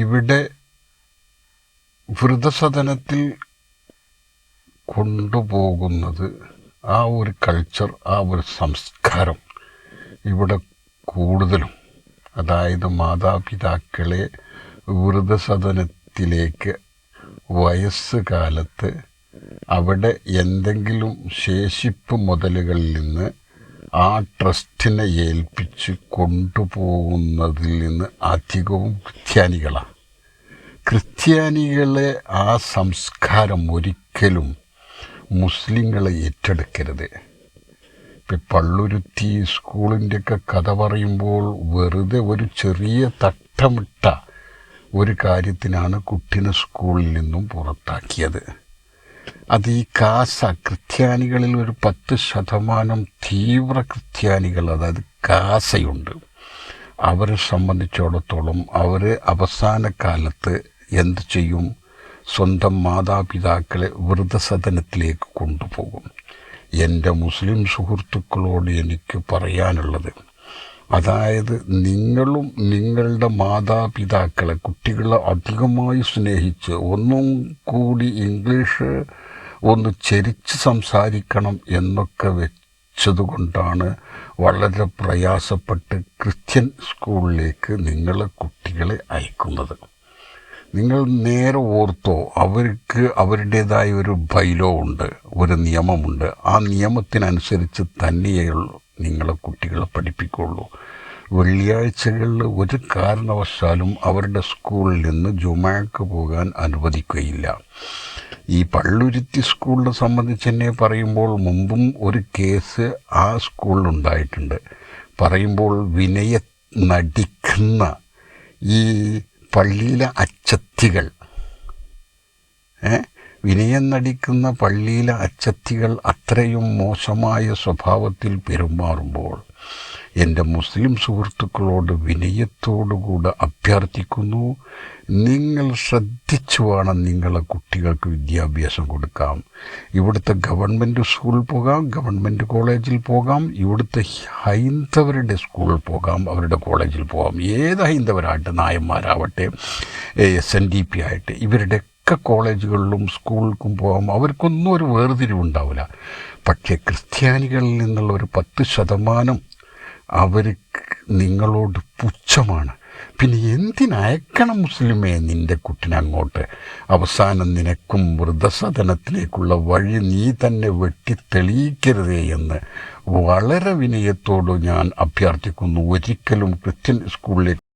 ഇവിടെ വൃദ്ധസദനത്തിൽ കൊണ്ടുപോകുന്നത് ആ ഒരു കൾച്ചർ, ആ ഒരു സംസ്കാരം ഇവിടെ കൂടുതലും, അതായത് മാതാപിതാക്കളെ വൃദ്ധസദനത്തിലേക്ക് വയസ്സുകാലത്ത് അവിടെ എന്തെങ്കിലും ശേഷിപ്പ് മുതലുകളിൽ നിന്ന് ആ ട്രസ്റ്റിനെ ഏൽപ്പിച്ച് കൊണ്ടുപോകുന്നതിൽ നിന്ന് അധികവും ക്രിസ്ത്യാനികളാണ്. ക്രിസ്ത്യാനികളെ ആ സംസ്കാരം ഒരിക്കലും മുസ്ലിങ്ങളെ ഏറ്റെടുക്കരുത്. ഇപ്പം പള്ളുരുത്തി സ്കൂളിൻ്റെയൊക്കെ കഥ പറയുമ്പോൾ വെറുതെ ഒരു ചെറിയ തട്ടമിട്ട ഒരു കാര്യത്തിനാണ് കുട്ടീനെ സ്കൂളിൽ നിന്നും പുറത്താക്കിയത്. അത് ഈ ക്രിസ്ത്യാനികളിൽ ഒരു 10% തീവ്ര ക്രിസ്ത്യാനികൾ, അതായത് കാസയുണ്ട്. അവരെ സംബന്ധിച്ചിടത്തോളം അവർ അവസാന കാലത്ത് എന്ത് ചെയ്യും? സ്വന്തം മാതാപിതാക്കളെ വൃദ്ധസദനത്തിലേക്ക് കൊണ്ടുപോകും. എൻ്റെ മുസ്ലിം സുഹൃത്തുക്കളോട് എനിക്ക് പറയാനുള്ളത്, അതായത് നിങ്ങളും നിങ്ങളുടെ മാതാപിതാക്കളെ, കുട്ടികളെ അധികമായി സ്നേഹിച്ച് ഒന്നും കൂടി ഇംഗ്ലീഷ് ഒന്ന് ചരിച്ച് സംസാരിക്കണം എന്നൊക്കെ വെച്ചതുകൊണ്ടാണ് വളരെ പ്രയാസപ്പെട്ട് ക്രിസ്ത്യൻ സ്കൂളിലേക്ക് നിങ്ങളെ കുട്ടികളെ അയക്കുന്നത്. നിങ്ങൾ നേരെ ഓർത്തോ, അവർക്ക് അവരുടേതായ ഒരു ബൈലോ ഉണ്ട്, ഒരു നിയമമുണ്ട്. ആ നിയമത്തിനനുസരിച്ച് തന്നെയുള്ളൂ നിങ്ങളെ കുട്ടികളെ പഠിപ്പിക്കുള്ളൂ. വെള്ളിയാഴ്ചകളിൽ ഒരു കാരണവശാലും അവരുടെ സ്കൂളിൽ നിന്ന് ജുമാക്ക് പോകാൻ അനുവദിക്കുകയില്ല. ഈ പള്ളുരുത്തി സ്കൂളിനെ സംബന്ധിച്ച് തന്നെ പറയുമ്പോൾ മുമ്പും ഒരു കേസ് ആ സ്കൂളിലുണ്ടായിട്ടുണ്ട്. പറയുമ്പോൾ നടിക്കുന്ന ഈ പള്ളിയിലെ അച്ചത്തികൾ, വിനയം നടിക്കുന്ന പള്ളിയിലെ അച്ചത്തികൾ അത്രയും മോശമായ സ്വഭാവത്തിൽ പെരുമാറുമ്പോൾ എൻ്റെ മുസ്ലിം സുഹൃത്തുക്കളോട് വിനയത്തോടുകൂടെ അഭ്യർത്ഥിക്കുന്നു, നിങ്ങൾ ശ്രദ്ധിച്ചു വേണം നിങ്ങളെ കുട്ടികൾക്ക് വിദ്യാഭ്യാസം കൊടുക്കാം. ഇവിടുത്തെ ഗവൺമെൻറ് സ്കൂളിൽ പോകാം, ഗവൺമെൻറ് കോളേജിൽ പോകാം, ഇവിടുത്തെ ഹൈന്ദവരുടെ സ്കൂളിൽ പോകാം, അവരുടെ കോളേജിൽ പോകാം. ഏത് ഹൈന്ദവരാകട്ടെ, നായന്മാരാവട്ടെ, SNDP ആയിട്ട്, ഇവരുടെ കോളേജുകളിലും സ്കൂളിലേക്കും പോകാം. അവർക്കൊന്നും ഒരു വേർതിരിവുണ്ടാവില്ല. പക്ഷേ ക്രിസ്ത്യാനികളിൽ നിന്നുള്ള ഒരു 10% അവർക്ക് നിങ്ങളോട് പുച്ഛമാണ്. പിന്നെ എന്തിനയക്കണം മുസ്ലിമേ നിൻ്റെ കുട്ടിനെ അങ്ങോട്ട്? അവസാനം നിനക്കും വൃദ്ധസദനത്തിലേക്കുള്ള വഴി നീ തന്നെ വെട്ടി തെളിയിക്കരുതേ എന്ന് വളരെ വിനയത്തോട് ഞാൻ അഭ്യർത്ഥിക്കുന്നു. ഒരിക്കലും ക്രിസ്ത്യൻ സ്കൂളിലേക്ക്